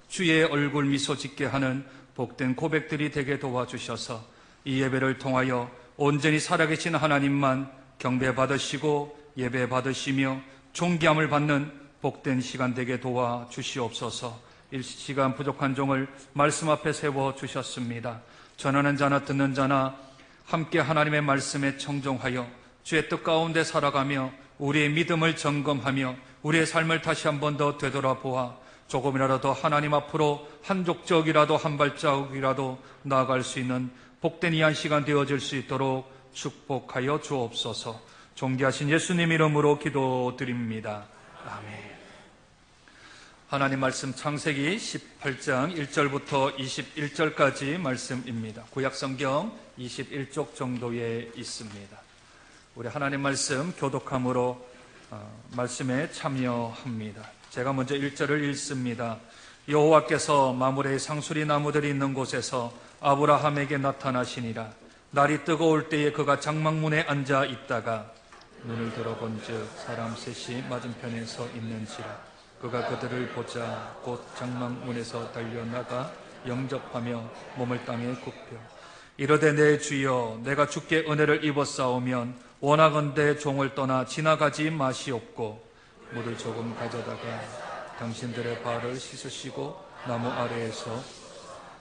주의 얼굴 미소 짓게 하는 복된 고백들이 되게 도와주셔서 이 예배를 통하여 온전히 살아계신 하나님만 경배받으시고 예배받으시며 존귀함을 받는 복된 시간 되게 도와주시옵소서. 이 시간 부족한 종을 말씀 앞에 세워주셨습니다. 전하는 자나 듣는 자나 함께 하나님의 말씀에 청종하여 주의 뜻 가운데 살아가며 우리의 믿음을 점검하며 우리의 삶을 다시 한 번 더 되돌아보아 조금이라도 더 하나님 앞으로 한 족적이라도 한 발자국이라도 나아갈 수 있는 복된 이 한 시간 되어질 수 있도록 축복하여 주옵소서. 존귀하신 예수님 이름으로 기도드립니다. 아멘. 하나님 말씀 창세기 18장 1절부터 21절까지 말씀입니다. 구약성경 21쪽 정도에 있습니다. 우리 하나님 말씀 교독함으로 말씀에 참여합니다. 제가 먼저 1절을 읽습니다. 여호와께서 마므레의 상수리 나무들이 있는 곳에서 아브라함에게 나타나시니라. 날이 뜨거울 때에 그가 장막문에 앉아 있다가 눈을 들어본즉 사람 셋이 맞은편에 서 있는지라. 그가 그들을 보자 곧 장막문에서 달려나가 영접하며 몸을 땅에 굽혀 이르되 내 주여 내가 주께 은혜를 입었사오면 원하건대 종을 떠나 지나가지 마시옵고 물을 조금 가져다가 당신들의 발을 씻으시고 나무 아래에서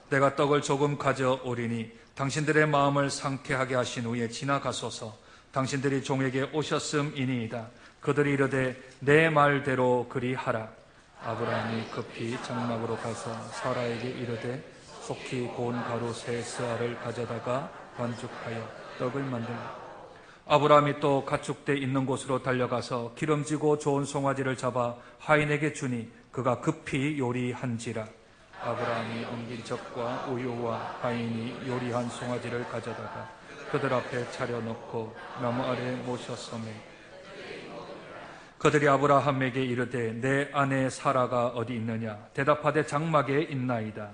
내가 떡을 조금 가져오리니 당신들의 마음을 상쾌하게 하신 후에 지나가소서. 당신들이 종에게 오셨음이니이다. 그들이 이르되 내 말대로 그리하라. 아브라함이 급히 장막으로 가서 사라에게 이르되 속히 고운 가루 세 스아를 가져다가 반죽하여 떡을 만들라. 아브라함이 또 가축대 있는 곳으로 달려가서 기름지고 좋은 송아지를 잡아 하인에게 주니 그가 급히 요리한지라. 아브라함이 옮긴 젖과 우유와 하인이 요리한 송아지를 가져다가 그들 앞에 차려놓고 나무 아래 모셨으매 그들이 아브라함에게 이르되 내 아내 사라가 어디 있느냐. 대답하되 장막에 있나이다.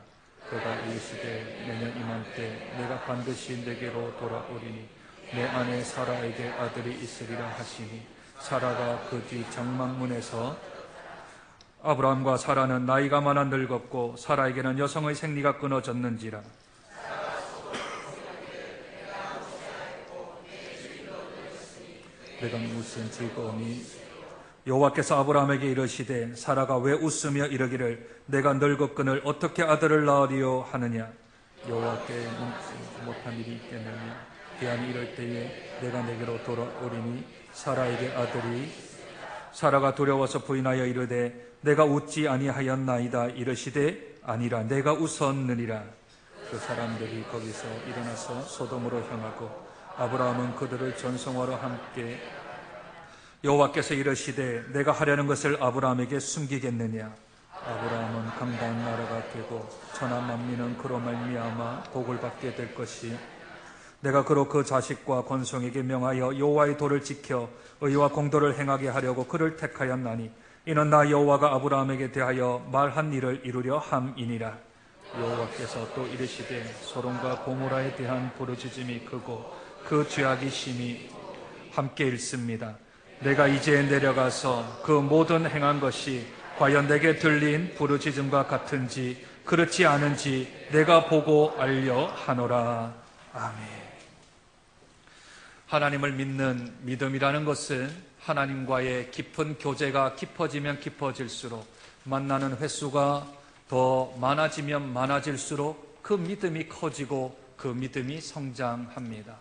그가 이르시되 내년 이맘때 내가 반드시 내게로 돌아오리니 내 아내 사라에게 아들이 있으리라 하시니 사라가 그 뒤 장막문에서 아브라함과 사라는 나이가 많아 늙었고 사라에게는 여성의 생리가 끊어졌는지라. 내가 무슨 즐거움이 여호와께서 아브라함에게 이르시되 사라가 왜 웃으며 이르기를 내가 늙었거늘 어떻게 아들을 낳으리요 하느냐. 여호와께 묻지 못한 일이 있겠느냐. 기한이 이럴 때에 내가 내게로 돌아오리니 사라에게 아들이 사라가 두려워서 부인하여 이르되 내가 웃지 아니하였나이다. 이르시되 아니라 내가 웃었느니라. 그 사람들이 거기서 일어나서 소돔으로 향하고 아브라함은 그들을 전송하러 함께 여호와께서 이르시되 내가 하려는 것을 아브라함에게 숨기겠느냐. 아브라함은 강다한 나라가 되고 천하 만민은 그로 말미암아 복을 받게 될 것이 내가 그로 그 자식과 권속에게 명하여 여호와의 도를 지켜 의와 공도를 행하게 하려고 그를 택하였나니 이는 나 여호와가 아브라함에게 대하여 말한 일을 이루려 함이니라. 여호와께서 또 이르시되 소돔과 고모라에 대한 부르짖음이 크고 그 죄악이 심히 함께 있습니다. 내가 이제 내려가서 그 모든 행한 것이 과연 내게 들린 부르짖음과 같은지 그렇지 않은지 내가 보고 알려 하노라. 아멘. 하나님을 믿는 믿음이라는 것은 하나님과의 깊은 교제가 깊어지면 깊어질수록 만나는 횟수가 더 많아지면 많아질수록 그 믿음이 커지고 그 믿음이 성장합니다.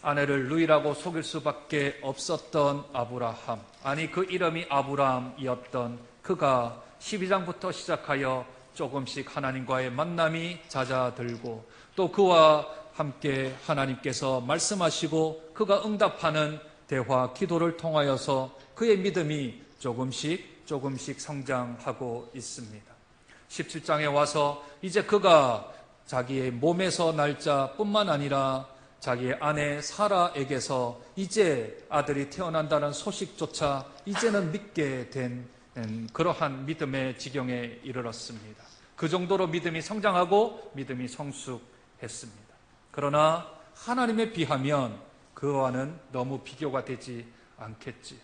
아내를 루이라고 속일 수밖에 없었던 아브라함, 아니 그 이름이 아브라함이었던 그가 12장부터 시작하여 조금씩 하나님과의 만남이 낮아들고 또 그와 함께 하나님께서 말씀하시고 그가 응답하는 대화, 기도를 통하여서 그의 믿음이 조금씩 성장하고 있습니다. 17장에 와서 이제 그가 자기의 몸에서 날짜뿐만 아니라 자기의 아내 사라에게서 이제 아들이 태어난다는 소식조차 이제는 믿게 된 그러한 믿음의 지경에 이르렀습니다. 그 정도로 믿음이 성장하고 믿음이 성숙했습니다. 그러나 하나님에 비하면 그와는 너무 비교가 되지 않겠지요.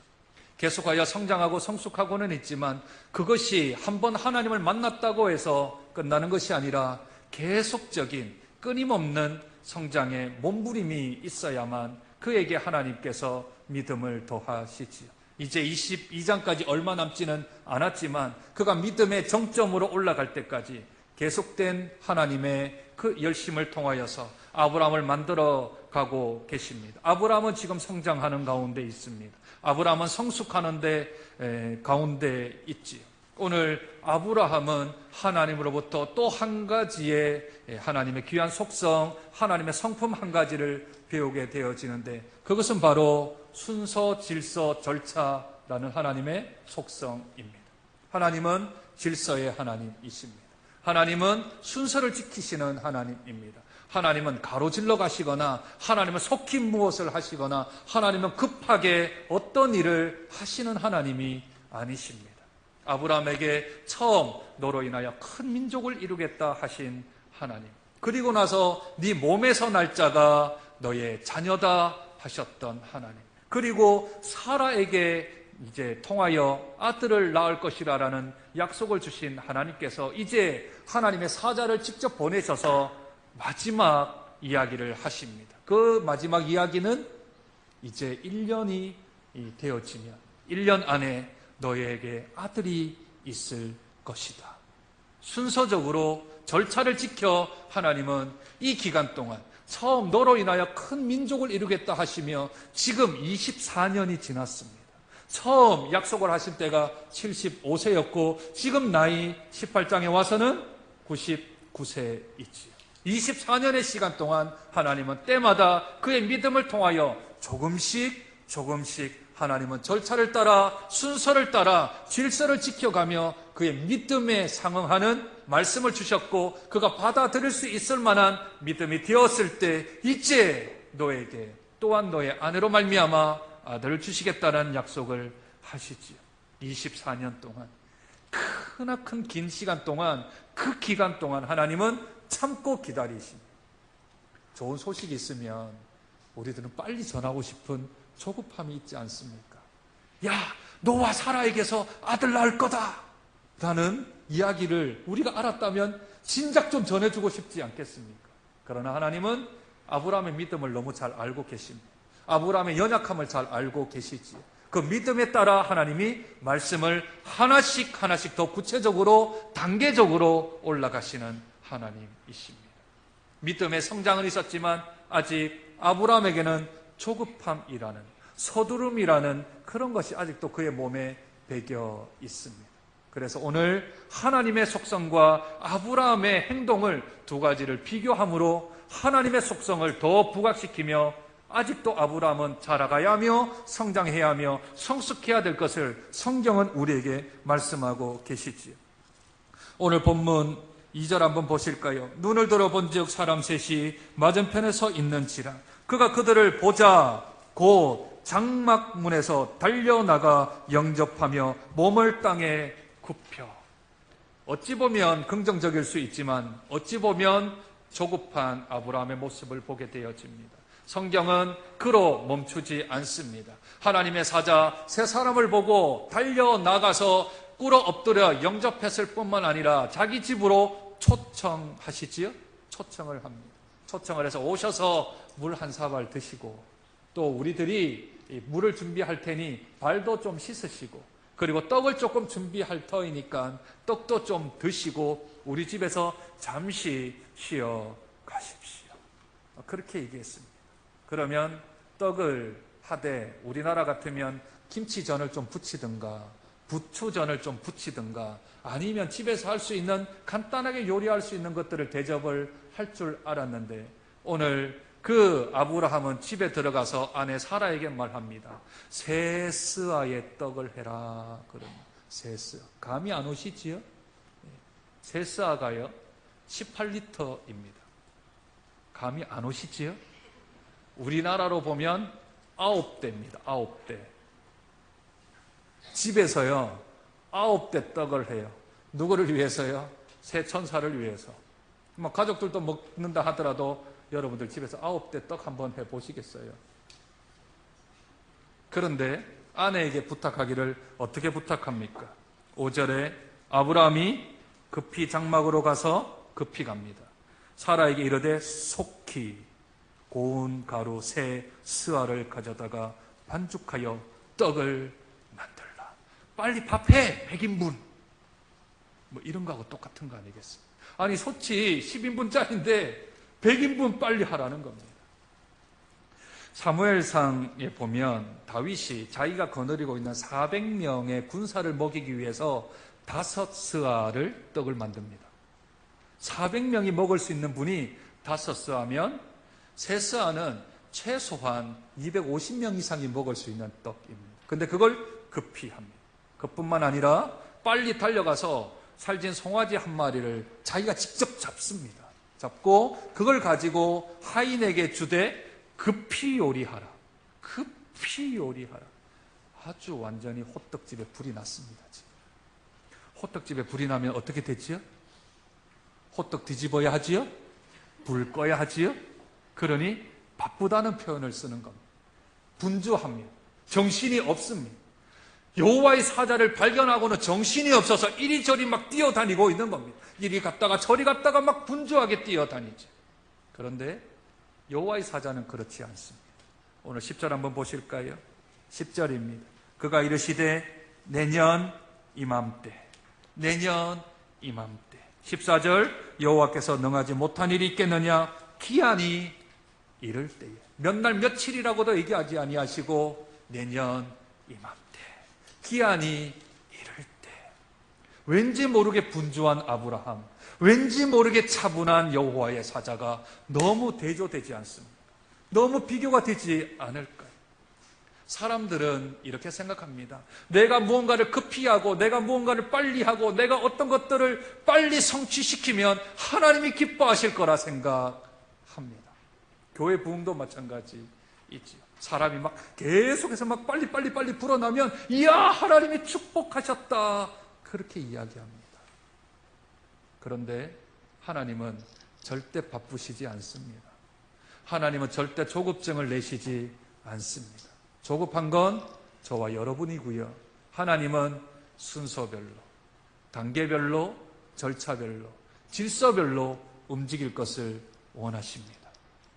계속하여 성장하고 성숙하고는 있지만 그것이 한번 하나님을 만났다고 해서 끝나는 것이 아니라 계속적인 끊임없는 성장의 몸부림이 있어야만 그에게 하나님께서 믿음을 더하시지요. 이제 22장까지 얼마 남지는 않았지만 그가 믿음의 정점으로 올라갈 때까지 계속된 하나님의 그 열심을 통하여서 아브라함을 만들어 가고 계십니다. 아브라함은 지금 성장하는 가운데 있습니다. 아브라함은 성숙하는데 가운데 있지요. 오늘 아브라함은 하나님으로부터 또 한 가지의 하나님의 귀한 속성, 하나님의 성품 한 가지를 배우게 되어지는데 그것은 바로 순서, 질서, 절차라는 하나님의 속성입니다. 하나님은 질서의 하나님이십니다. 하나님은 순서를 지키시는 하나님입니다. 하나님은 가로질러 가시거나 하나님은 속히 무엇을 하시거나 하나님은 급하게 어떤 일을 하시는 하나님이 아니십니다. 아브라함에게 처음 너로 인하여 큰 민족을 이루겠다 하신 하나님, 그리고 나서 네 몸에서 날 자가 너의 자녀다 하셨던 하나님, 그리고 사라에게 이제 통하여 아들을 낳을 것이라는 약속을 주신 하나님께서 이제 하나님의 사자를 직접 보내셔서 마지막 이야기를 하십니다. 그 마지막 이야기는 이제 1년이 되어지면 1년 안에 너희에게 아들이 있을 것이다. 순서적으로 절차를 지켜 하나님은 이 기간 동안 처음 너로 인하여 큰 민족을 이루겠다 하시며 지금 24년이 지났습니다. 처음 약속을 하실 때가 75세였고 지금 나이 18장에 와서는 99세이지요. 24년의 시간 동안 하나님은 때마다 그의 믿음을 통하여 조금씩 하나님은 절차를 따라 순서를 따라 질서를 지켜가며 그의 믿음에 상응하는 말씀을 주셨고 그가 받아들일 수 있을 만한 믿음이 되었을 때 이제 너에게 또한 너의 아내로 말미암아 아들을 주시겠다는 약속을 하시지요. 24년 동안 크나큰 긴 시간 동안 그 기간 동안 하나님은 참고 기다리십니다. 좋은 소식이 있으면 우리들은 빨리 전하고 싶은 조급함이 있지 않습니까? 야, 너와 사라에게서 아들 낳을 거다 라는 이야기를 우리가 알았다면 진작 좀 전해주고 싶지 않겠습니까? 그러나 하나님은 아브라함의 믿음을 너무 잘 알고 계십니다. 아브라함의 연약함을 잘 알고 계시지요. 그 믿음에 따라 하나님이 말씀을 하나씩 더 구체적으로 단계적으로 올라가시는 하나님이십니다. 믿음의 성장은 있었지만 아직 아브라함에게는 조급함이라는, 서두름이라는 그런 것이 아직도 그의 몸에 배겨 있습니다. 그래서 오늘 하나님의 속성과 아브라함의 행동을 두 가지를 비교함으로 하나님의 속성을 더 부각시키며 아직도 아브라함은 자라가야 하며 성장해야 하며 성숙해야 될 것을 성경은 우리에게 말씀하고 계시지요. 오늘 본문 2절 한번 보실까요? 눈을 들어본즉 사람 셋이 맞은편에 서 있는지라 그가 그들을 보자 곧 장막문에서 달려나가 영접하며 몸을 땅에 굽혀. 어찌 보면 긍정적일 수 있지만 어찌 보면 조급한 아브라함의 모습을 보게 되어집니다. 성경은 그로 멈추지 않습니다. 하나님의 사자 세 사람을 보고 달려나가서 꿇어 엎드려 영접했을 뿐만 아니라 자기 집으로 초청하시지요? 초청을 합니다. 초청을 해서 오셔서 물 한 사발 드시고 또 우리들이 물을 준비할 테니 발도 좀 씻으시고 그리고 떡을 조금 준비할 터이니까 떡도 좀 드시고 우리 집에서 잠시 쉬어 가십시오. 그렇게 얘기했습니다. 그러면 떡을 하되 우리나라 같으면 김치전을 좀 부치든가 부추전을 좀 부치든가 아니면 집에서 할 수 있는 간단하게 요리할 수 있는 것들을 대접을 할 줄 알았는데 오늘 그 아브라함은 집에 들어가서 아내 사라에게 말합니다. 세스아의 떡을 해라. 그러면 세스아. 감이 안 오시지요? 세스아가요 18리터입니다. 감이 안 오시지요? 우리나라로 보면 9대입니다. 9대. 집에서요 9대 떡을 해요. 누구를 위해서요? 새 천사를 위해서. 뭐 가족들도 먹는다 하더라도 여러분들 집에서 9대 떡 한번 해보시겠어요? 그런데 아내에게 부탁하기를 어떻게 부탁합니까? 5절에 아브라함이 급히 장막으로 가서 급히 갑니다. 사라에게 이르되 속히 고운 가루 새 스아를 가져다가 반죽하여 떡을 만들라. 빨리 밥해 100인분. 뭐 이런 거하고 똑같은 거 아니겠습니까? 아니 소치 10인분짜리인데 100인분 빨리 하라는 겁니다. 사무엘상에 보면 다윗이 자기가 거느리고 있는 400명의 군사를 먹이기 위해서 5스아를 떡을 만듭니다. 400명이 먹을 수 있는 분이 5스아면 3스아는 최소한 250명 이상이 먹을 수 있는 떡입니다. 근데 그걸 급히 합니다. 그뿐만 아니라 빨리 달려가서 살진 송아지 한 마리를 자기가 직접 잡습니다. 잡고 그걸 가지고 하인에게 주되 급히 요리하라. 급히 요리하라. 아주 완전히 호떡집에 불이 났습니다. 지금. 호떡집에 불이 나면 어떻게 되지요? 호떡 뒤집어야 하지요? 불 꺼야 하지요? 그러니 바쁘다는 표현을 쓰는 겁니다. 분주합니다. 정신이 없습니다. 여호와의 사자를 발견하고는 정신이 없어서 이리저리 막 뛰어다니고 있는 겁니다. 이리 갔다가 저리 갔다가 막 분주하게 뛰어다니죠. 그런데 여호와의 사자는 그렇지 않습니다. 오늘 10절 한번 보실까요? 10절입니다. 그가 이르시되 내년 이맘때, 내년 이맘때. 14절 여호와께서 능하지 못한 일이 있겠느냐? 기한이 이를 때에. 몇 날 며칠이라고도 얘기하지 아니하시고 내년 이맘때, 기한이 이를 때. 왠지 모르게 분주한 아브라함, 왠지 모르게 차분한 여호와의 사자가 너무 대조되지 않습니다. 너무 비교가 되지 않을까요? 사람들은 이렇게 생각합니다. 내가 무언가를 급히 하고 내가 무언가를 빨리 하고 내가 어떤 것들을 빨리 성취시키면 하나님이 기뻐하실 거라 생각합니다. 교회 부흥도 마찬가지이지요. 사람이 막 계속해서 막 빨리 불어나면 이야 하나님이 축복하셨다 그렇게 이야기합니다. 그런데 하나님은 절대 바쁘시지 않습니다. 하나님은 절대 조급증을 내시지 않습니다. 조급한 건 저와 여러분이고요. 하나님은 순서별로, 단계별로, 절차별로, 질서별로 움직일 것을 원하십니다.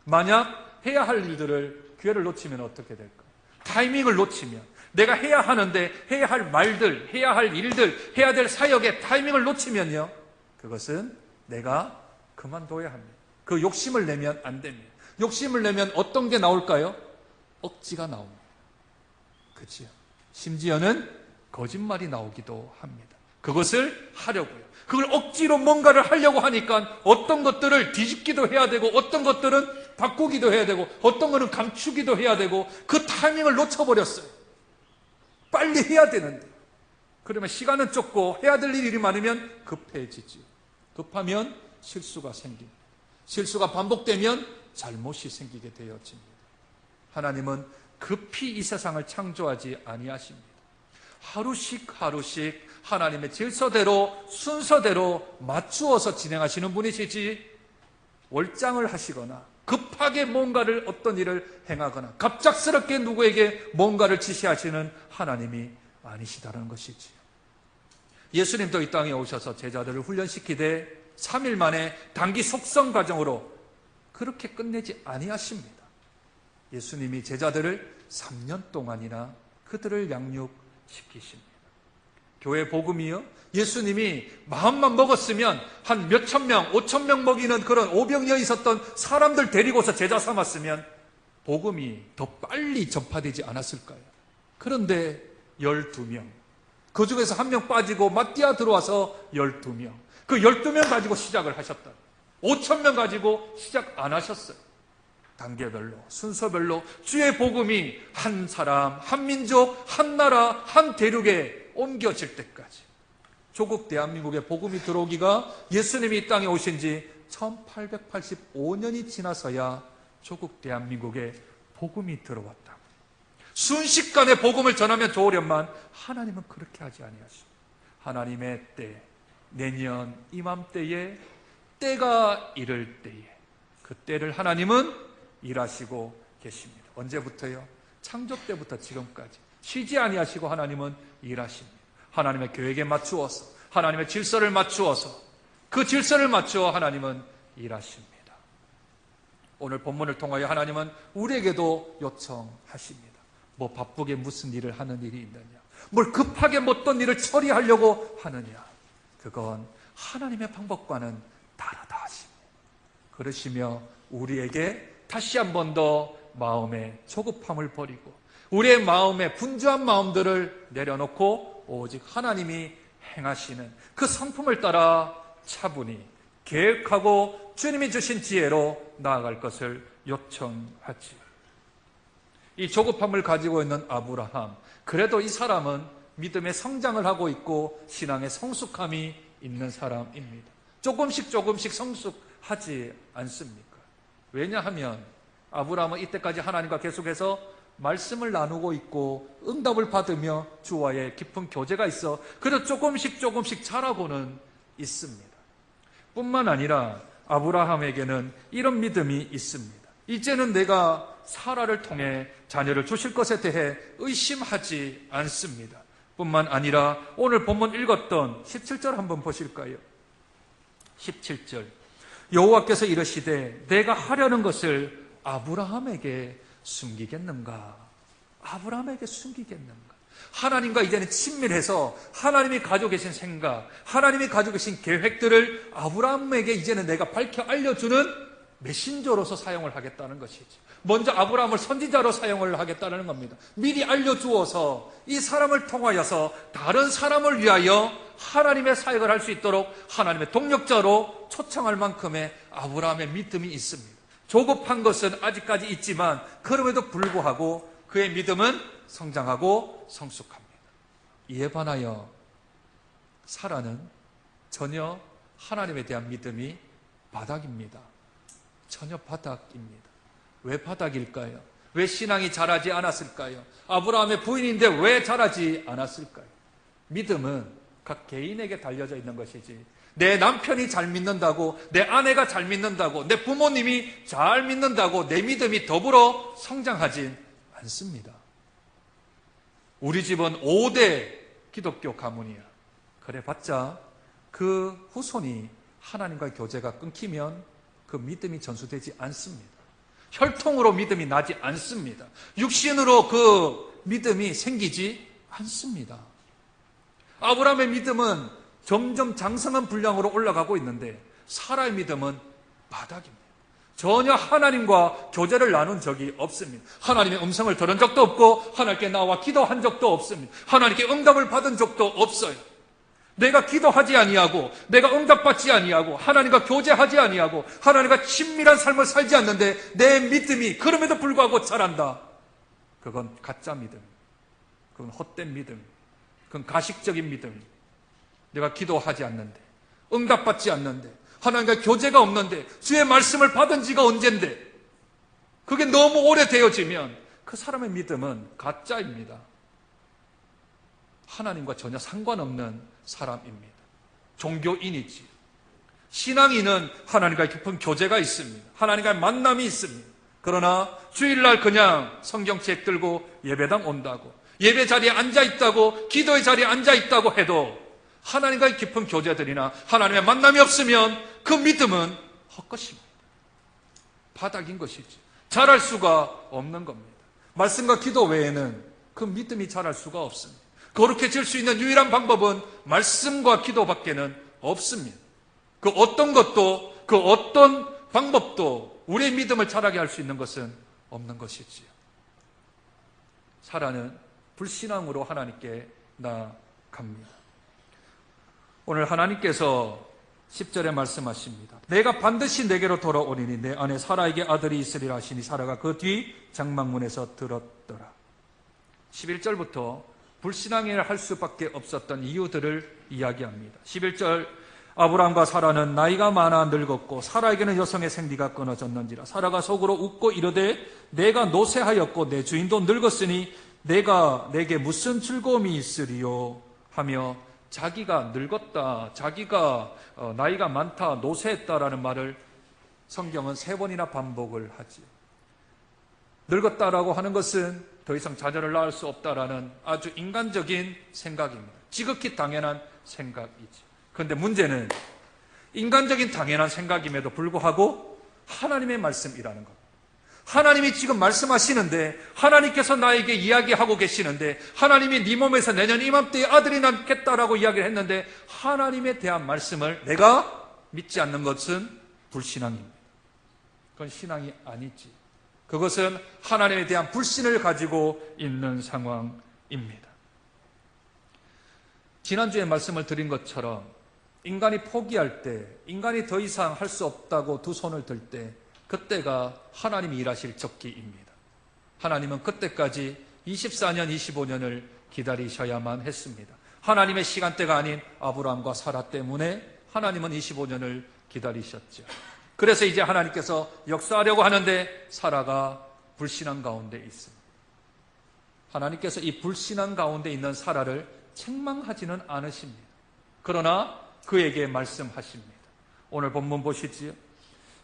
만약 해야 할 일들을 기회를 놓치면 어떻게 될까요? 타이밍을 놓치면 내가 해야 하는데 해야 할 말들, 해야 할 일들, 해야 될 사역의 타이밍을 놓치면요, 그것은 내가 그만둬야 합니다. 그 욕심을 내면 안 됩니다. 욕심을 내면 어떤 게 나올까요? 억지가 나옵니다. 그렇지요. 심지어는 거짓말이 나오기도 합니다. 그것을 하려고요. 그걸 억지로 뭔가를 하려고 하니까 어떤 것들을 뒤집기도 해야 되고 어떤 것들은 바꾸기도 해야 되고 어떤 것은 감추기도 해야 되고 그 타이밍을 놓쳐버렸어요. 빨리 해야 되는데. 그러면 시간은 좁고 해야 될 일이 많으면 급해지지요. 급하면 실수가 생깁니다. 실수가 반복되면 잘못이 생기게 되어집니다. 하나님은 급히 이 세상을 창조하지 아니하십니다. 하루씩 하나님의 질서대로 순서대로 맞추어서 진행하시는 분이시지 월장을 하시거나 급하게 뭔가를 어떤 일을 행하거나 갑작스럽게 누구에게 뭔가를 지시하시는 하나님이 아니시다는 것이지요. 예수님도 이 땅에 오셔서 제자들을 훈련시키되 3일 만에 단기 속성 과정으로 그렇게 끝내지 아니하십니다. 예수님이 제자들을 3년 동안이나 그들을 양육시키십니다. 교회 복음이요, 예수님이 마음만 먹었으면 한 몇천 명, 5천 명 먹이는 그런 오병이어 있었던 사람들 데리고서 제자 삼았으면 복음이 더 빨리 전파되지 않았을까요? 그런데 12명, 그 중에서 한 명 빠지고 마띠아 들어와서 12명, 그 12명 가지고 시작을 하셨다. 5천 명 가지고 시작 안 하셨어요. 단계별로, 순서별로 주의 복음이 한 사람, 한 민족, 한 나라, 한 대륙에 옮겨질 때까지. 조국 대한민국에 복음이 들어오기가 예수님이 이 땅에 오신 지 1885년이 지나서야 조국 대한민국에 복음이 들어왔다. 순식간에 복음을 전하면 좋으련만 하나님은 그렇게 하지 아니하시고 하나님의 때, 내년 이맘때에 때가 이를 때에 그 때를 하나님은 일하시고 계십니다. 언제부터요? 창조 때부터 지금까지 쉬지 아니하시고 하나님은 일하십니다. 하나님의 계획에 맞추어서, 하나님의 질서를 맞추어서, 그 질서를 맞추어 하나님은 일하십니다. 오늘 본문을 통하여 하나님은 우리에게도 요청하십니다. 뭐 바쁘게 무슨 일을 하는 일이 있느냐, 뭘 급하게 어떤 일을 처리하려고 하느냐, 그건 하나님의 방법과는 다르다 하십니다. 그러시며 우리에게 다시 한 번 더 마음의 조급함을 버리고 우리의 마음의 분주한 마음들을 내려놓고 오직 하나님이 행하시는 그 성품을 따라 차분히 계획하고 주님이 주신 지혜로 나아갈 것을 요청하지. 이 조급함을 가지고 있는 아브라함, 그래도 이 사람은 믿음의 성장을 하고 있고 신앙의 성숙함이 있는 사람입니다. 조금씩 성숙하지 않습니까? 왜냐하면 아브라함은 이때까지 하나님과 계속해서 말씀을 나누고 있고 응답을 받으며 주와의 깊은 교제가 있어 그래도 조금씩 자라고는 있습니다. 뿐만 아니라 아브라함에게는 이런 믿음이 있습니다. 이제는 내가 사라를 통해 자녀를 주실 것에 대해 의심하지 않습니다. 뿐만 아니라 오늘 본문 읽었던 17절 한번 보실까요? 17절, 여호와께서 이르시되 내가 하려는 것을 아브라함에게 숨기겠는가? 아브라함에게 숨기겠는가? 하나님과 이제는 친밀해서 하나님이 가지고 계신 생각, 하나님이 가지고 계신 계획들을 아브라함에게 이제는 내가 밝혀 알려주는 메신저로서 사용을 하겠다는 것이죠. 먼저 아브라함을 선지자로 사용을 하겠다는 겁니다. 미리 알려주어서 이 사람을 통하여서 다른 사람을 위하여 하나님의 사역을 할 수 있도록 하나님의 동력자로 초청할 만큼의 아브라함의 믿음이 있습니다. 조급한 것은 아직까지 있지만 그럼에도 불구하고 그의 믿음은 성장하고 성숙합니다. 이에 반하여 사라는 전혀 하나님에 대한 믿음이 바닥입니다. 전혀 바닥입니다. 왜 바닥일까요? 왜 신앙이 자라지 않았을까요? 아브라함의 부인인데 왜 자라지 않았을까요? 믿음은 각 개인에게 달려져 있는 것이지 내 남편이 잘 믿는다고, 내 아내가 잘 믿는다고, 내 부모님이 잘 믿는다고 내 믿음이 더불어 성장하진 않습니다. 우리 집은 5대 기독교 가문이야. 그래봤자 그 후손이 하나님과의 교제가 끊기면 그 믿음이 전수되지 않습니다. 혈통으로 믿음이 나지 않습니다. 육신으로 그 믿음이 생기지 않습니다. 아브라함의 믿음은 점점 장성한 분량으로 올라가고 있는데 사라의 믿음은 바닥입니다. 전혀 하나님과 교제를 나눈 적이 없습니다. 하나님의 음성을 들은 적도 없고 하나님께 나와 기도한 적도 없습니다. 하나님께 응답을 받은 적도 없어요. 내가 기도하지 아니하고 내가 응답받지 아니하고 하나님과 교제하지 아니하고 하나님과 친밀한 삶을 살지 않는데 내 믿음이 그럼에도 불구하고 자란다. 그건 가짜 믿음, 그건 헛된 믿음, 그건 가식적인 믿음. 내가 기도하지 않는데, 응답받지 않는데, 하나님과 교제가 없는데, 주의 말씀을 받은 지가 언젠데, 그게 너무 오래되어지면 그 사람의 믿음은 가짜입니다. 하나님과 전혀 상관없는 사람입니다. 종교인이지. 신앙인은 하나님과 깊은 교제가 있습니다. 하나님과의 만남이 있습니다. 그러나 주일날 그냥 성경책 들고 예배당 온다고, 예배 자리에 앉아있다고, 기도의 자리에 앉아있다고 해도 하나님과의 깊은 교제들이나 하나님의 만남이 없으면 그 믿음은 헛것입니다. 바닥인 것이지. 자랄 수가 없는 겁니다. 말씀과 기도 외에는 그 믿음이 자랄 수가 없습니다. 거룩해질 수 있는 유일한 방법은 말씀과 기도밖에는 없습니다. 그 어떤 것도, 그 어떤 방법도 우리의 믿음을 자라게 할 수 있는 것은 없는 것이지요. 사라는 불신앙으로 하나님께 나아갑니다. 오늘 하나님께서 10절에 말씀하십니다. 내가 반드시 내게로 돌아오리니 내 안에 사라에게 아들이 있으리라 하시니 사라가 그 뒤 장막문에서 들었더라. 11절부터 불신앙을 할 수밖에 없었던 이유들을 이야기합니다. 11절, 아브람과 사라는 나이가 많아 늙었고 사라에게는 여성의 생리가 끊어졌는지라. 사라가 속으로 웃고 이르되 내가 노쇠하였고 내 주인도 늙었으니 내가 내게 무슨 즐거움이 있으리요 하며 자기가 늙었다, 자기가 나이가 많다, 노쇠했다라는 말을 성경은 3번이나 반복을 하지. 늙었다라고 하는 것은 더 이상 자녀를 낳을 수 없다라는 아주 인간적인 생각입니다. 지극히 당연한 생각이지. 그런데 문제는 인간적인 당연한 생각임에도 불구하고 하나님의 말씀이라는 것. 하나님이 지금 말씀하시는데, 하나님께서 나에게 이야기하고 계시는데, 하나님이 네 몸에서 내년 이맘때에 아들이 낳겠다라고 이야기를 했는데, 하나님에 대한 말씀을 내가 믿지 않는 것은 불신앙입니다. 그건 신앙이 아니지. 그것은 하나님에 대한 불신을 가지고 있는 상황입니다. 지난주에 말씀을 드린 것처럼 인간이 포기할 때, 인간이 더 이상 할 수 없다고 두 손을 들 때, 그때가 하나님이 일하실 적기입니다. 하나님은 그때까지 24년, 25년을 기다리셔야만 했습니다. 하나님의 시간대가 아닌 아브라함과 사라 때문에 하나님은 25년을 기다리셨죠. 그래서 이제 하나님께서 역사하려고 하는데 사라가 불신앙 가운데 있습니다. 하나님께서 이 불신앙 가운데 있는 사라를 책망하지는 않으십니다. 그러나 그에게 말씀하십니다. 오늘 본문 보시지요.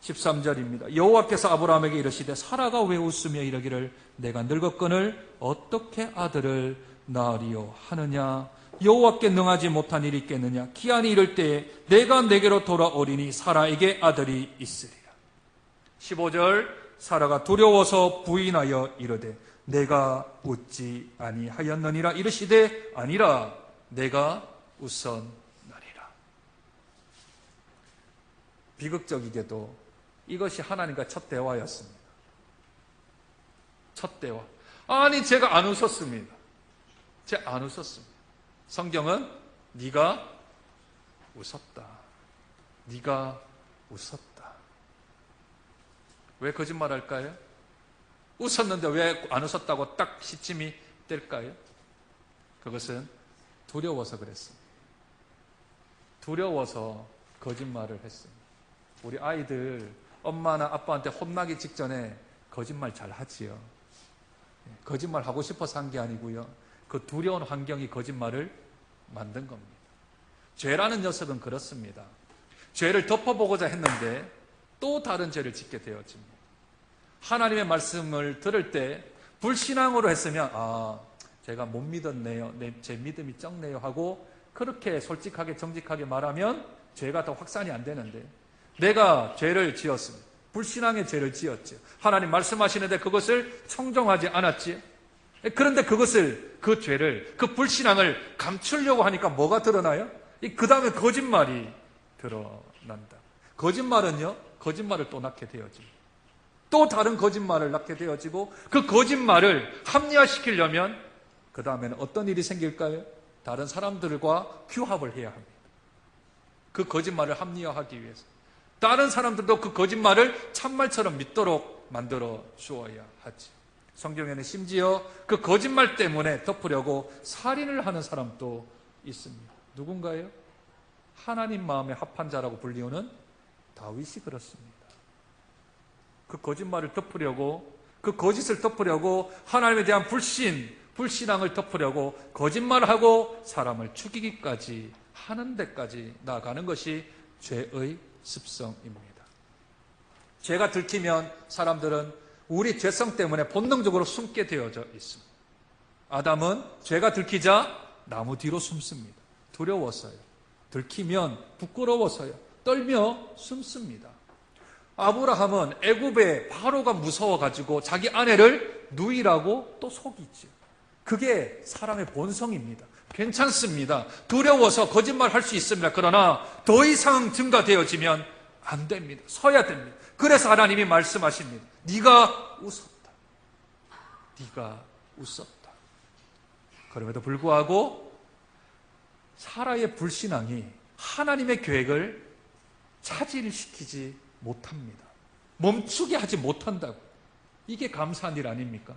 13절입니다. 여호와께서 아브라함에게 이르시되 사라가 왜 웃으며 이르기를 내가 늙었거늘 어떻게 아들을 낳으리요 하느냐. 여호와께 능하지 못한 일이 있겠느냐. 기한이 이를 때에 내가 내게로 돌아오리니 사라에게 아들이 있으리라. 15절 사라가 두려워서 부인하여 이르되 내가 웃지 아니하였느니라. 이르시되 아니라 내가 웃었느니라. 비극적이게도 이것이 하나님과 첫 대화였습니다. 첫 대화. 아니 제가 안 웃었습니다. 제가 안 웃었습니다. 성경은 네가 웃었다. 네가 웃었다. 왜 거짓말할까요? 웃었는데 왜 안 웃었다고 딱 시침이 뗄까요? 그것은 두려워서 그랬습니다. 두려워서 거짓말을 했습니다. 우리 아이들 엄마나 아빠한테 혼나기 직전에 거짓말 잘 하지요. 거짓말 하고 싶어서 한 게 아니고요. 그 두려운 환경이 거짓말을 만든 겁니다. 죄라는 녀석은 그렇습니다. 죄를 덮어보고자 했는데 또 다른 죄를 짓게 되어집니다. 하나님의 말씀을 들을 때 불신앙으로 했으면 제가 못 믿었네요. 제 믿음이 적네요 하고 그렇게 솔직하게 정직하게 말하면 죄가 더 확산이 안 되는데 내가 죄를 지었습니다. 불신앙의 죄를 지었죠. 하나님 말씀하시는데 그것을 청정하지 않았지. 그런데 그 죄를, 그 불신앙을 감추려고 하니까 뭐가 드러나요? 그 다음에 거짓말이 드러난다. 거짓말은요, 거짓말을 또 낳게 되어집니다. 또 다른 거짓말을 낳게 되어지고 그 거짓말을 합리화시키려면 그 다음에는 어떤 일이 생길까요? 다른 사람들과 규합을 해야 합니다. 그 거짓말을 합리화하기 위해서. 다른 사람들도 그 거짓말을 참말처럼 믿도록 만들어 주어야 하지. 성경에는 심지어 그 거짓말 때문에 덮으려고 살인을 하는 사람도 있습니다. 누군가요? 하나님 마음에 합한 자라고 불리우는 다윗이 그렇습니다. 그 거짓말을 덮으려고, 그 거짓을 덮으려고 하나님에 대한 불신앙을 덮으려고 거짓말하고 사람을 죽이기까지 하는 데까지 나아가는 것이 죄의 습성입니다. 죄가 들키면 사람들은 우리 죄성 때문에 본능적으로 숨게 되어져 있습니다. 아담은 죄가 들키자 나무 뒤로 숨습니다. 두려워서요. 들키면 부끄러워서요. 떨며 숨습니다. 아브라함은 애굽의 바로가 무서워가지고 자기 아내를 누이라고 또 속이죠. 그게 사람의 본성입니다. 괜찮습니다. 두려워서 거짓말할 수 있습니다. 그러나 더 이상 증가되어지면 안 됩니다. 서야 됩니다. 그래서 하나님이 말씀하십니다. 네가 웃었다. 네가 웃었다. 그럼에도 불구하고 사라의 불신앙이 하나님의 계획을 차질시키지 못합니다. 멈추게 하지 못한다고. 이게 감사한 일 아닙니까?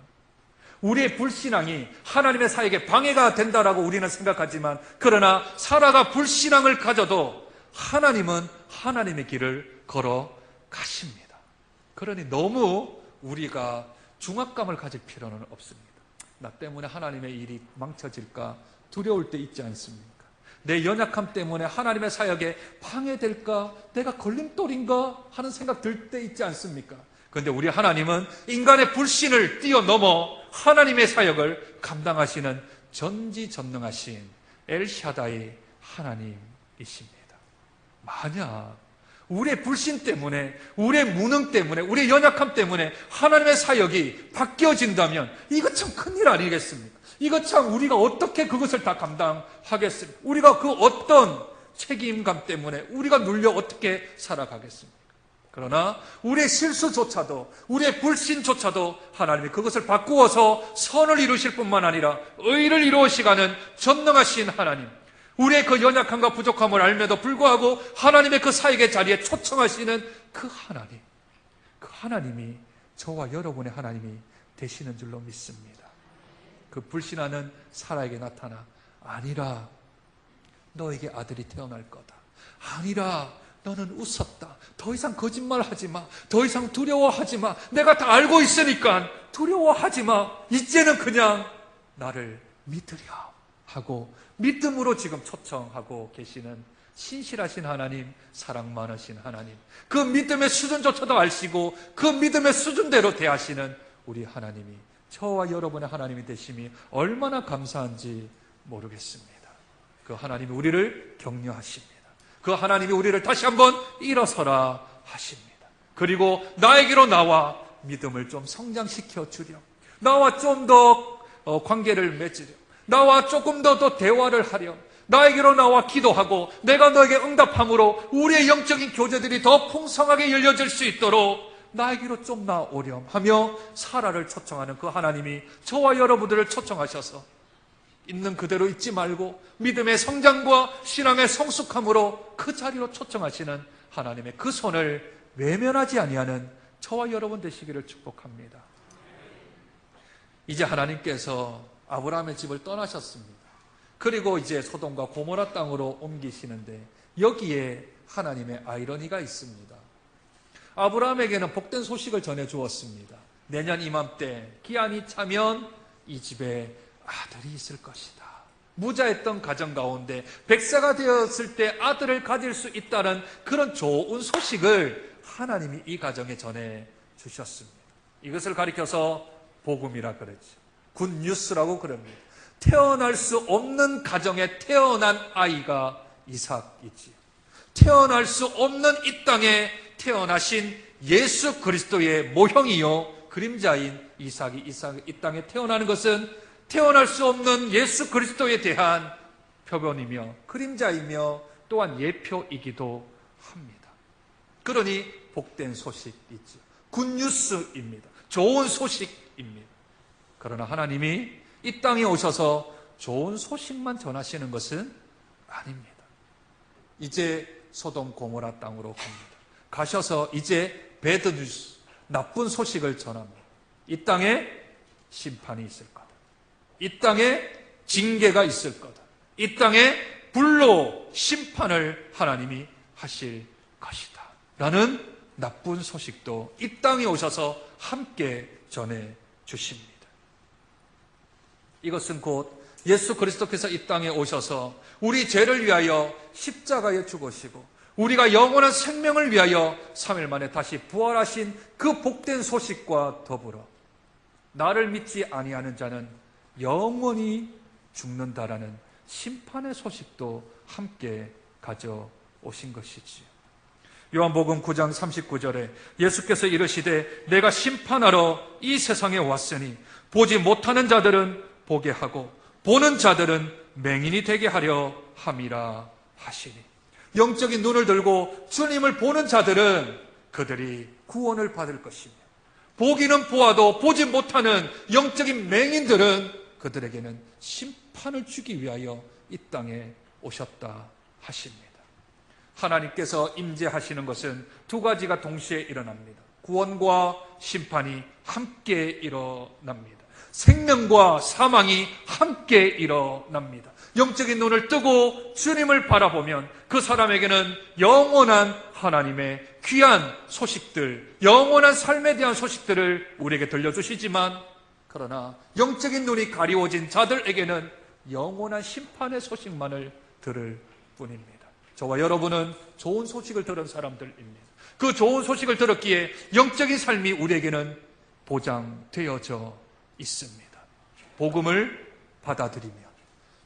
우리의 불신앙이 하나님의 사역에 방해가 된다라고 우리는 생각하지만 그러나 사라가 불신앙을 가져도 하나님은 하나님의 길을 걸어 가십니다. 그러니 너무 우리가 중압감을 가질 필요는 없습니다. 나 때문에 하나님의 일이 망쳐질까 두려울 때 있지 않습니까? 내 연약함 때문에 하나님의 사역에 방해될까? 내가 걸림돌인가? 하는 생각 들 때 있지 않습니까? 그런데 우리 하나님은 인간의 불신을 뛰어넘어 하나님의 사역을 감당하시는 전지전능하신 엘샤다이 하나님이십니다. 만약 우리의 불신 때문에, 우리의 무능 때문에, 우리의 연약함 때문에 하나님의 사역이 바뀌어진다면 이거 참 큰일 아니겠습니까? 이거 참 우리가 어떻게 그것을 다 감당하겠습니까? 우리가 그 어떤 책임감 때문에 우리가 눌려 어떻게 살아가겠습니까? 그러나 우리의 실수조차도, 우리의 불신조차도 하나님이 그것을 바꾸어서 선을 이루실 뿐만 아니라 의를 이루시가는 전능하신 하나님, 우리의 그 연약함과 부족함을 알면도 불구하고 하나님의 그 사역의 자리에 초청하시는 그 하나님, 그 하나님이 저와 여러분의 하나님이 되시는 줄로 믿습니다. 그 불신하는 사라에게 나타나 아니라 너에게 아들이 태어날 거다. 아니라 너는 웃었다. 더 이상 거짓말하지 마. 더 이상 두려워하지 마. 내가 다 알고 있으니까 두려워하지 마. 이제는 그냥 나를 믿으랴 하고 믿음으로 지금 초청하고 계시는 신실하신 하나님, 사랑 많으신 하나님, 그 믿음의 수준조차도 아시고 그 믿음의 수준대로 대하시는 우리 하나님이 저와 여러분의 하나님이 되심이 얼마나 감사한지 모르겠습니다. 그 하나님이 우리를 격려하십니다. 그 하나님이 우리를 다시 한번 일어서라 하십니다. 그리고 나에게로 나와 믿음을 좀 성장시켜 주렴. 나와 좀 더 관계를 맺으렴. 나와 조금 더 대화를 하렴. 나에게로 나와 기도하고 내가 너에게 응답함으로 우리의 영적인 교제들이 더 풍성하게 열려질 수 있도록 나에게로 좀 나오렴 하며 사라를 초청하는 그 하나님이 저와 여러분들을 초청하셔서 있는 그대로 있지 말고 믿음의 성장과 신앙의 성숙함으로 그 자리로 초청하시는 하나님의 그 손을 외면하지 아니하는 저와 여러분 되시기를 축복합니다. 이제 하나님께서 아브라함의 집을 떠나셨습니다. 그리고 이제 소돔과 고모라 땅으로 옮기시는데 여기에 하나님의 아이러니가 있습니다. 아브라함에게는 복된 소식을 전해주었습니다. 내년 이맘때 기한이 차면 이 집에 아들이 있을 것이다. 무자했던 가정 가운데 백사가 되었을 때 아들을 가질 수 있다는 그런 좋은 소식을 하나님이 이 가정에 전해주셨습니다. 이것을 가리켜서 복음이라 그랬죠. 굿뉴스라고 그럽니다. 태어날 수 없는 가정에 태어난 아이가 이삭이지. 태어날 수 없는 이 땅에 태어나신 예수 그리스도의 모형이요 그림자인 이삭이 이 땅에 태어나는 것은 태어날 수 없는 예수 그리스도에 대한 표본이며 그림자이며 또한 예표이기도 합니다. 그러니 복된 소식이죠. 굿뉴스입니다. 좋은 소식입니다. 그러나 하나님이 이 땅에 오셔서 좋은 소식만 전하시는 것은 아닙니다. 이제 소돔 고모라 땅으로 갑니다. 가셔서 이제 배드 뉴스, 나쁜 소식을 전합니다. 이 땅에 심판이 있을 거다. 이 땅에 징계가 있을 거다. 이 땅에 불로 심판을 하나님이 하실 것이다. 라는 나쁜 소식도 이 땅에 오셔서 함께 전해 주십니다. 이것은 곧 예수 그리스도께서 이 땅에 오셔서 우리 죄를 위하여 십자가에 죽으시고 우리가 영원한 생명을 위하여 3일 만에 다시 부활하신 그 복된 소식과 더불어 나를 믿지 아니하는 자는 영원히 죽는다라는 심판의 소식도 함께 가져오신 것이지요. 요한복음 9장 39절에 예수께서 이르시되 내가 심판하러 이 세상에 왔으니 보지 못하는 자들은 보게 하고 보는 자들은 맹인이 되게 하려 함이라 하시니, 영적인 눈을 들고 주님을 보는 자들은 그들이 구원을 받을 것이며 보기는 보아도 보지 못하는 영적인 맹인들은 그들에게는 심판을 주기 위하여 이 땅에 오셨다 하십니다. 하나님께서 임재하시는 것은 두 가지가 동시에 일어납니다. 구원과 심판이 함께 일어납니다. 생명과 사망이 함께 일어납니다. 영적인 눈을 뜨고 주님을 바라보면 그 사람에게는 영원한 하나님의 귀한 소식들, 영원한 삶에 대한 소식들을 우리에게 들려주시지만, 그러나 영적인 눈이 가리워진 자들에게는 영원한 심판의 소식만을 들을 뿐입니다. 저와 여러분은 좋은 소식을 들은 사람들입니다. 그 좋은 소식을 들었기에 영적인 삶이 우리에게는 보장되어져 있습니다. 복음을 받아들이며,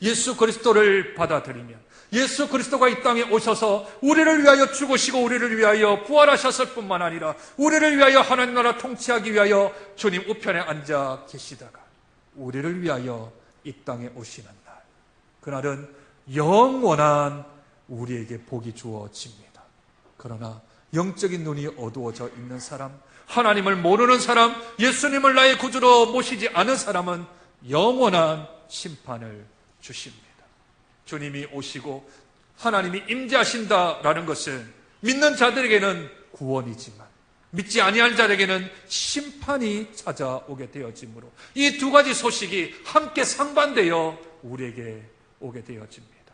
예수 그리스도를 받아들이며, 예수 그리스도가 이 땅에 오셔서 우리를 위하여 죽으시고 우리를 위하여 부활하셨을 뿐만 아니라 우리를 위하여 하나님 나라 통치하기 위하여 주님 우편에 앉아 계시다가 우리를 위하여 이 땅에 오시는 날, 그날은 영원한 우리에게 복이 주어집니다. 그러나 영적인 눈이 어두워져 있는 사람, 하나님을 모르는 사람, 예수님을 나의 구주로 모시지 않은 사람은 영원한 심판을 주십니다. 주님이 오시고 하나님이 임재하신다라는 것은 믿는 자들에게는 구원이지만 믿지 아니한 자에게는 심판이 찾아오게 되어지므로 이 두 가지 소식이 함께 상반되어 우리에게 오게 되어집니다.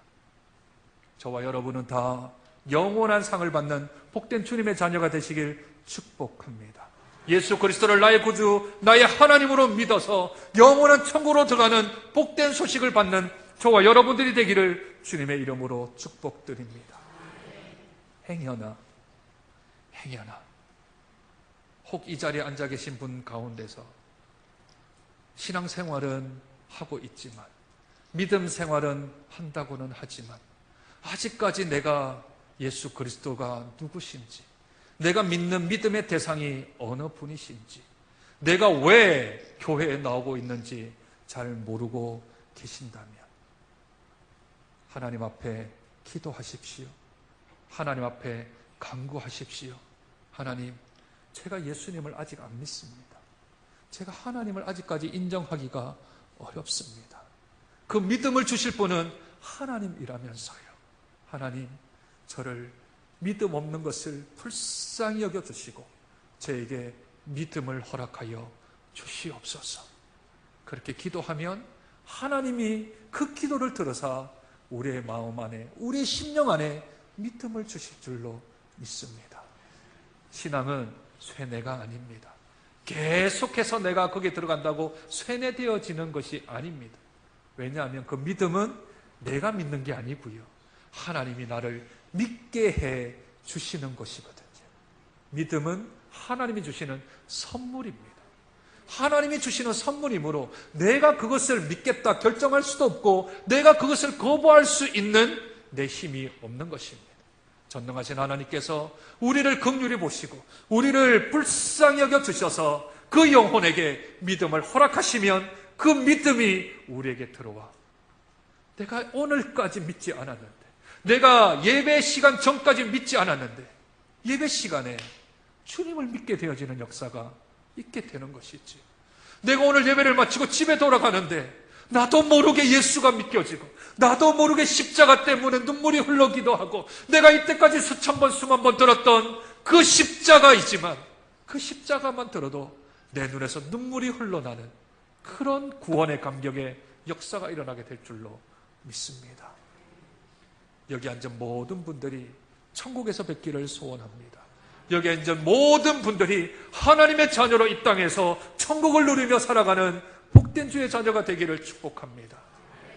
저와 여러분은 다 영원한 상을 받는 복된 주님의 자녀가 되시길 축복합니다. 예수 그리스도를 나의 구주, 나의 하나님으로 믿어서 영원한 천국으로 들어가는 복된 소식을 받는 저와 여러분들이 되기를 주님의 이름으로 축복드립니다. 행여나 혹 이 자리에 앉아 계신 분 가운데서 신앙생활은 하고 있지만, 믿음 생활은 한다고는 하지만 아직까지 내가 예수 그리스도가 누구신지, 내가 믿는 믿음의 대상이 어느 분이신지, 내가 왜 교회에 나오고 있는지 잘 모르고 계신다면 하나님 앞에 기도하십시오. 하나님 앞에 간구하십시오. 하나님, 제가 예수님을 아직 안 믿습니다. 제가 하나님을 아직까지 인정하기가 어렵습니다. 그 믿음을 주실 분은 하나님이라면서요. 하나님, 저를 믿음 없는 것을 불쌍히 여겨주시고 저에게 믿음을 허락하여 주시옵소서. 그렇게 기도하면 하나님이 그 기도를 들어서 우리의 마음 안에, 우리의 심령 안에 믿음을 주실 줄로 믿습니다. 신앙은 쇠뇌가 아닙니다. 계속해서 내가 거기에 들어간다고 쇠뇌되어지는 것이 아닙니다. 왜냐하면 그 믿음은 내가 믿는 게 아니고요, 하나님이 나를 믿게 해 주시는 것이거든요. 믿음은 하나님이 주시는 선물입니다. 하나님이 주시는 선물이므로 내가 그것을 믿겠다 결정할 수도 없고 내가 그것을 거부할 수 있는 내 힘이 없는 것입니다. 전능하신 하나님께서 우리를 긍휼히 보시고 우리를 불쌍히 여겨 주셔서 그 영혼에게 믿음을 허락하시면 그 믿음이 우리에게 들어와, 내가 오늘까지 믿지 않았는데, 내가 예배 시간 전까지 믿지 않았는데 예배 시간에 주님을 믿게 되어지는 역사가 있게 되는 것이지. 내가 오늘 예배를 마치고 집에 돌아가는데 나도 모르게 예수가 믿겨지고 나도 모르게 십자가 때문에 눈물이 흘러기도 하고 내가 이때까지 수천 번 수만 번 들었던 그 십자가이지만 그 십자가만 들어도 내 눈에서 눈물이 흘러나는 그런 구원의 감격의 역사가 일어나게 될 줄로 믿습니다. 여기 앉은 모든 분들이 천국에서 뵙기를 소원합니다. 여기 앉은 모든 분들이 하나님의 자녀로 이 땅에서 천국을 누리며 살아가는 복된 주의 자녀가 되기를 축복합니다.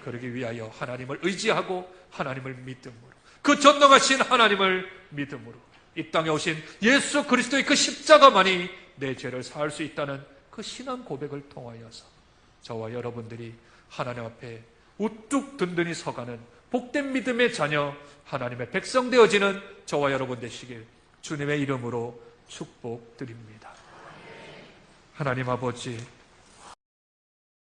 그러기 위하여 하나님을 의지하고 하나님을 믿음으로, 그 전능하신 하나님을 믿음으로 이 땅에 오신 예수 그리스도의 그 십자가만이 내 죄를 사할 수 있다는 그 신앙 고백을 통하여서 저와 여러분들이 하나님 앞에 우뚝 든든히 서가는 복된 믿음의 자녀, 하나님의 백성 되어지는 저와 여러분 되시길 주님의 이름으로 축복드립니다. 하나님 아버지,